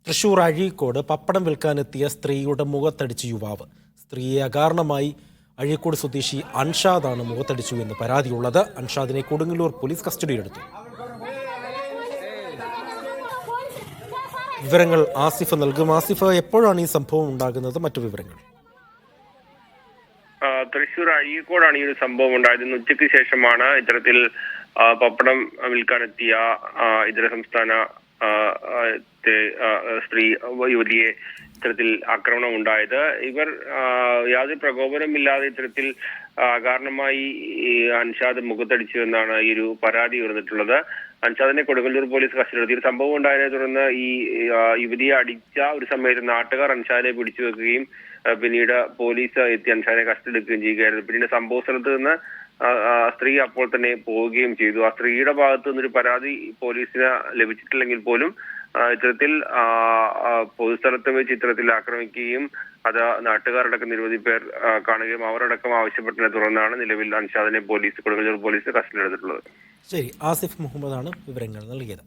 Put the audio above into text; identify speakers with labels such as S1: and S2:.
S1: തൃശൂർ അഴീക്കോട് പപ്പടം വിൽക്കാനെത്തിയ സ്ത്രീയുടെ മുഖത്തടിച്ച് യുവാവ്. സ്ത്രീയെ അകാരണമായി അഴീക്കോട് സ്വദേശി അൻഷാദാണ് മുഖത്തടിച്ചു എന്ന് പരാതിയുള്ളത്. അൻഷാദിനെ കൊടുങ്ങല്ലൂർ പോലീസ് കസ്റ്റഡിയിലെടുത്തു. വിവരങ്ങൾ ആസിഫ് നൽകും. ആസിഫ്, എപ്പോഴാണ് ഈ സംഭവം ഉണ്ടാകുന്നത്? മറ്റു വിവരങ്ങൾ.
S2: തൃശൂർ അഴീക്കോടാണ് ഈ ഒരു സംഭവം ഉണ്ടായത്. ഇന്ന് ഉച്ചയ്ക്ക് ശേഷമാണ് ഇത്തരത്തിൽ പപ്പടം വിൽക്കാനെത്തിയ ഇതര സംസ്ഥാന സ്ത്രീ യുവതിയെ ഇത്തരത്തിൽ ആക്രമണം ഉണ്ടായത്. ഇവർ യാതൊരു പ്രകോപനമില്ലാതെ ഇത്തരത്തിൽ കാരണമായി അൻഷാദ് മുഖത്തടിച്ചു എന്നാണ് ഈ ഒരു പരാതി ഉയർന്നിട്ടുള്ളത്. അൻഷാദിനെ കൊടുങ്ങല്ലൂർ പോലീസ് കസ്റ്റഡിയിലെടുത്തു. ഈ സംഭവം ഉണ്ടായതിനെ തുടർന്ന് ഈ യുവതിയെ അടിച്ച ഒരു സമയത്ത് നാട്ടുകാർ അൻഷാദിനെ പിടിച്ചു വെക്കുകയും പിന്നീട് പോലീസ് എത്തി അൻഷാദിനെ കസ്റ്റഡിയെടുക്കുകയും ചെയ്യുകയായിരുന്നു. പിന്നീട് സംഭവ സ്ഥലത്ത് നിന്ന് സ്ത്രീ അപ്പോൾ തന്നെ പോവുകയും ചെയ്തു. ആ സ്ത്രീയുടെ ഭാഗത്തു നിന്നൊരു പരാതി പോലീസിന് ലഭിച്ചിട്ടില്ലെങ്കിൽ പോലും ഇത്തരത്തിൽ പൊതുസ്ഥലത്ത് വെച്ച് ഇത്തരത്തിൽ ആക്രമിക്കുകയും അത് നാട്ടുകാരടക്കം നിരവധി പേർ കാണുകയും അവരടക്കം ആവശ്യപ്പെട്ടതിനെ തുടർന്നാണ് നിലവിൽ അൻഷാദിനെ കൊടുങ്ങല്ലൂർ പോലീസ് കസ്റ്റഡിയിലെടുത്തിട്ടുള്ളത്.
S1: ശരി, ആസിഫ് മുഹമ്മദാണ് വിവരങ്ങൾ നൽകിയത്.